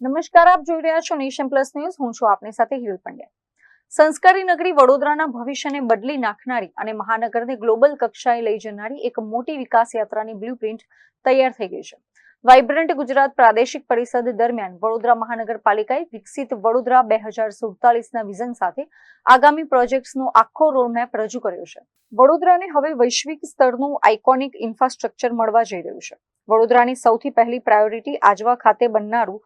નમસ્કાર, આપ જોઈ રહ્યા છો નેશન પ્લસ ન્યૂઝ. હું છું આપની સાથે હિરલ પંડ્યા. સંસ્કારી નગરી વડોદરાના ભવિષ્યને બદલી નાખનારી અને મહાનગરને ગ્લોબલ કક્ષાએ લઈ જનારી એક મોટી વિકાસ યાત્રાની બ્લુપ્રિન્ટ તૈયાર થઈ ગઈ છે. વાઇબ્રન્ટ ગુજરાત પ્રાદેશિક પરિષદ દરમિયાન વડોદરા મહાનગરપાલિકાએ વિકસિત વડોદરા 2047ના વિઝન સાથે આગામી પ્રોજેક્ટ્સનો આખો રોડમેપ રજૂ કર્યો છે. વડોદરાને હવે વૈશ્વિક સ્તરનું આઇકોનિક ઇન્ફ્રાસ્ટ્રક્ચર મળવા જઈ રહ્યું છે. વડોદરાની સૌથી પહેલી પ્રાયોરિટી આજવા ખાતે બનનારું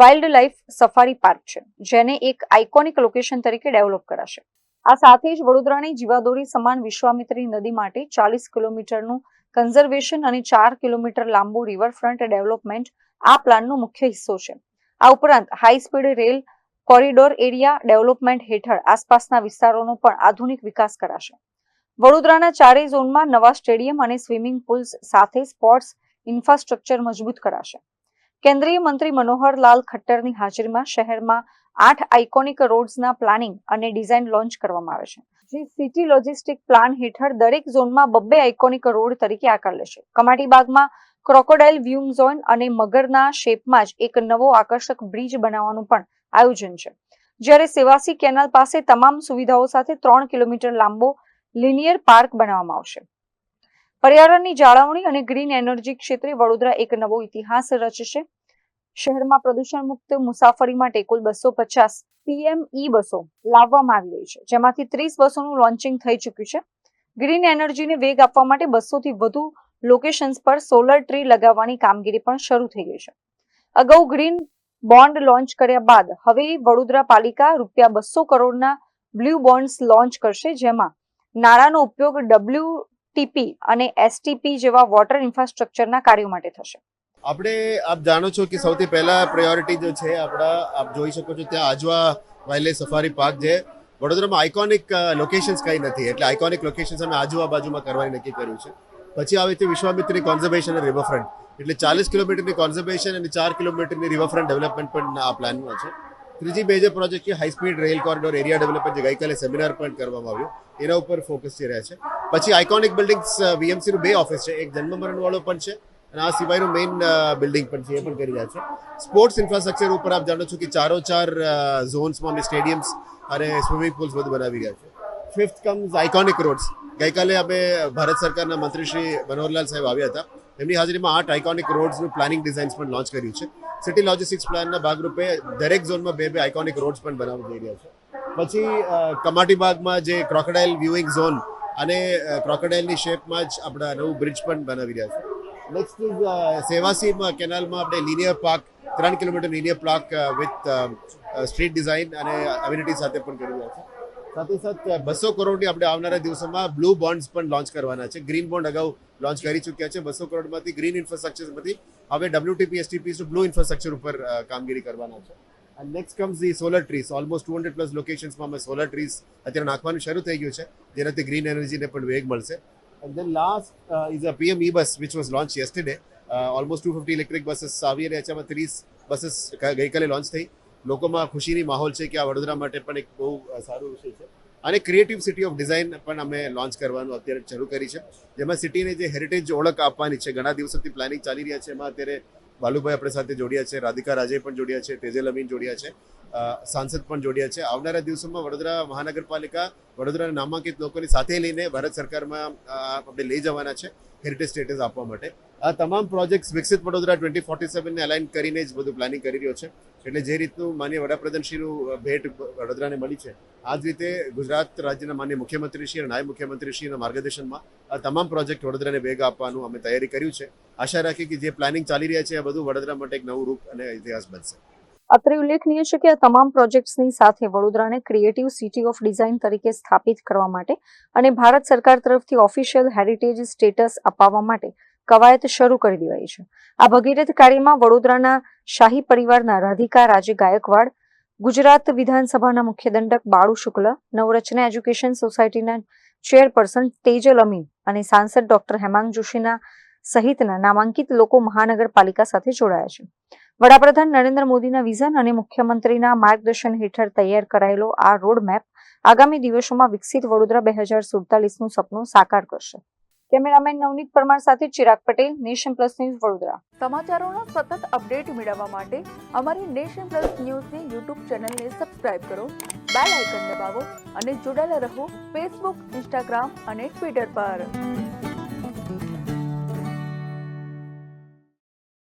વાઇલ્ડ લાઇફ સફારી પાર્ક છે, જેને એક આઇકોનિક લોકેશન તરીકે ડેવલપ કરાશે. આ સાથે જ વડોદરાની જીવાદોરી સમાન વિશ્વામિત્રી નદી માટે 40 કિલોમીટરનું કન્ઝર્વેશન અને 4 કિલોમીટર લાંબુ રિવરફ્રન્ટ ડેવલપમેન્ટ આ પ્લાનનો મુખ્ય હિસ્સો છે. આ ઉપરાંત high speed rail corridor area development હેઠળ આસપાસના વિસ્તારોનો પણ આધુનિક વિકાસ કરાશે. વડોદરાના ચારેય ઝોનમાં નવા સ્ટેડિયમ અને સ્વિમિંગ પુલ્સ સાથે સ્પોર્ટ્સ ઇન્ફ્રાસ્ટ્રક્ચર મજબૂત કરાશે. કેન્દ્રીય મંત્રી મનોહર લાલ ખટ્ટરની હાજરીમાં શહેરમાં 8 આઇકોનિક રોડ્સના પ્લાનિંગ અને ડિઝાઇન લોન્ચ કરવામાં આવે છે. જે સિટી લોજિસ્ટિક પ્લાન હેઠળ દરેક ઝોનમાં 2 આઇકોનિક રોડ તરીકે આકાર લેશે. કમાટીબાગમાં ક્રોકોડાઇલ વ્યુઇંગ ઝોન અને મગરના શેપમાં જ એક નવો આકર્ષક બ્રિજ બનાવવાનું પણ આયોજન છે. જ્યારે સેવાસી કેનાલ પાસે તમામ સુવિધાઓ સાથે 3 કિલોમીટર લાંબો લિનિયર પાર્ક બનાવવામાં આવશે. પર્યાવરણની જાળવણી અને ગ્રીન એનર્જી ક્ષેત્રે વડોદરા એક નવો ઇતિહાસ રચશે. શહેરમાં પ્રદૂષણ મુક્ત મુસાફરી માટે કુલ 250 PME બસો લાવવામાં આવી રહી છે, જેમાંથી 30 બસોનું લોન્ચિંગ થઈ ચૂક્યું છે. ગ્રીન એનર્જીને વેગ આપવા માટે 200 થી વધુ લોકેશન્સ પર સોલર ટ્રી લગાવવાની કામગીરી પણ શરૂ થઈ ગઈ છે. અગાઉ ગ્રીન બોન્ડ લોન્ચ કર્યા બાદ હવે વડોદરા પાલિકા ₹200 કરોડના બ્લુ બોન્ડ્સ લોન્ચ કરશે, જેમાં નાણાંનો ઉપયોગ WTP અને STP જેવા વોટર ઇન્ફ્રાસ્ટ્રક્ચરના કાર્યો માટે થશે. આપ જાણો છો કે સૌથી પહેલા પ્રાયોરિટી જો છે આપ જોઈ શકો છો ત્યાં આજવા વાઇલ્ડ સફારી પાર્ક છે. વડોદરામાં આઇકોનિક લોકેશન્સ કંઈ નથી, એટલે આઇકોનિક લોકેશન્સ અમે આજુબાજુમાં કરવાની નક્કી કર્યું છે. પછી આવે છે વિશ્વામિત્રી કોન્ઝર્વેશન અને રિવરફ્રન્ટ, એટલે 40 કિલોમીટરની કોન્ઝર્વેશન અને 4 કિલોમીટરની રિવરફ્રન્ટ ડેવલપમેન્ટ પણ આ પ્લાનમાં છે. ત્રીજી મેજર પ્રોજેક્ટ છે high speed rail corridor area development, જે ગઈકાલે સેમિનાર પણ કરવામાં આવ્યો, એના ઉપર ફોકસ છે રહ્યા છે. પછી આઇકોનિક બિલ્ડિંગ્સ VMC નું 2 ઓફિસ છે, એક જન્મ મરણ વાળો પણ છે અને આ સિવાયનું મેઇન બિલ્ડિંગ પણ છે, એ પણ કરી રહ્યા છે. સ્પોર્ટ્સ ઇન્ફ્રાસ્ટ્રક્ચર ઉપર આપ જાણો છો કે 4 ઝોન્સમાં અમે સ્ટેડિયમ્સ અને સ્વિમિંગ પુલ્સ બધું બનાવી રહ્યા છે. Fifth comes iconic rods. ગઈકાલે અમે ભારત સરકારના મંત્રી શ્રી મનોહરલાલ સાહેબ આવ્યા હતા, એમની હાજરીમાં 8 આઇકોનિક રોડ્સનું પ્લાનિંગ ડિઝાઇન્સ પણ લોન્ચ કર્યું છે. સિટી લોજિસ્ટિક્સ પ્લાનના ભાગરૂપે દરેક ઝોનમાં 2 આઇકોનિક રોડ્સ પણ બનાવવા જઈ રહ્યા છે. પછી કમાટીબાગમાં જે ક્રોકોડાઇલ વ્યુઇંગ ઝોન અને ક્રોકોડાઇલની શેપમાં જ આપણા નવું બ્રિજ પણ બનાવી રહ્યા છે. નેક્સ્ટ ઇઝ સેવાસી કેનાલમાં આપણે linear park 3 kilometre linear park with street design અને એમ્યુનિટી સાથે પણ કરી રહ્યા છે. સાથે સાથે 200 કરોડની આપણે આવનારા દિવસોમાં બ્લુ બોન્ડ્સ પણ લોન્ચ કરવાના છે. ગ્રીન બોન્ડ અગાઉ લોન્ચ કરી ચૂક્યા છે. 200 કરોડમાંથી ગ્રીન ઇન્ફ્રાસ્ટ્રક્ચરમાંથી હવે WTP STP બ્લુ ઇન્ફ્રાસ્ટ્રક્ચર ઉપર કામગીરી કરવાના છે. And next comes the solar trees. Almost 200+ લોકેશન્સમાં અમે સોલર ટ્રીઝ અત્યારે નાખવાનું શરૂ થઈ ગયું છે, જેનાથી ગ્રીન એનર્જીને પણ વેગ મળશે. And then last is a PM e-bus which was launched yesterday. Almost 250 electric buses આવી રહ્યા છે. આમાં 30 બસીસ ગઈકાલે લોન્ચ થઈ. લોકોમાં ખુશીની માહોલ છે કે આ વડોદરા માટે પણ એક બહુ સારું વિષય છે. અને ક્રિએટિવ સિટી ઓફ ડિઝાઇન પણ અમે લોન્ચ કરવાનું અત્યારે શરૂ કરી છે, જેમાં સિટીને જે હેરિટેજ ઓળખ આપવાની છે. ઘણા દિવસોથી પ્લાનિંગ ચાલી રહ્યા છે. એમાં અત્યારે બાલુભાઈ આપણે સાથે જોડ્યા છે, રાધિકા રાજે પણ જોડ્યા છે, તેજલ અમીન જોડ્યા છે, સાંસદ પણ જોડ્યા છે. આવનારા દિવસોમાં વડોદરા મહાનગરપાલિકા વડોદરાના નામાંકિત લોકોની સાથે લઈને ભારત સરકારમાં આપણે લઈ જવાના છે હેરિટેજ સ્ટેટસ આપવા માટે. આ તમામ પ્રોજેક્ટ્સ વિકસિત વડોદરા 2047ને અલાઇન કરીને જ બધું પ્લાનિંગ કરી રહ્યો છે. એટલે જે રીતનું માનનીય વડાપ્રધાનશ્રીનું ભેટ વડોદરાને મળી છે, આ જ રીતે ગુજરાત રાજ્યના માનનીય મુખ્યમંત્રીશ્રી અને નાયબ મુખ્યમંત્રીશ્રીના માર્ગદર્શનમાં આ તમામ પ્રોજેક્ટ વડોદરાને વેગ આપવાનું અમે તૈયારી કર્યું છે. આશા રાખીએ કે જે પ્લાનિંગ ચાલી રહ્યા છે આ બધું વડોદરા માટે એક નવું રૂપ અને ઇતિહાસ બનશે. અત્રે ઉલ્લેખનીય છે કે આ તમામ પ્રોજેક્ટ્સની સાથે વડોદરાને ક્રિએટિવ સિટી ઓફ ડિઝાઇન તરીકે સ્થાપિત કરવા માટે અને ભારત સરકાર તરફથી ઓફિશિયલ હેરિટેજ સ્ટેટસ અપાવવા માટે કવાયત શરૂ કરી દેવાઈ છે. આ ભગીરથ કાર્યમાં વડોદરાના શાહી પરિવારના રાધિકા રાજે ગાયકવાડ, ગુજરાત વિધાનસભાના મુખ્ય દંડક બાળુ શુક્લ, નવરચના એજ્યુકેશન સોસાયટીના ચેરપર્સન તેજલ અમીન અને સાંસદ ડોક્ટર હેમાંગ જોશીના સહિતના નામાંકિત લોકો મહાનગરપાલિકા સાથે જોડાયા છે. વડાપ્રધાન નરેન્દ્ર મોદીના વિઝન અને મુખ્યમંત્રીના માર્ગદર્શન હેઠળ તૈયાર કરાયેલો આ રોડ મેપ આગામી દિવસોમાં વિકસિત વડોદરા 2047નું સપનું સાકાર કરશે. કેમેરામેન નવનીત પરમાર સાથે Chirag Patel, Nation Plus News, Vadodara. સમાચારોના સતત અપડેટ મેળવવા માટે અમારી નેશન પ્લસ ન્યૂઝની યુટ્યુબ ચેનલને સબસ્ક્રાઇબ કરો, બેલ આઇકન દબાવો અને જોડાયેલા રહો ફેસબુક, ઇન્સ્ટાગ્રામ અને ટ્વિટર પર.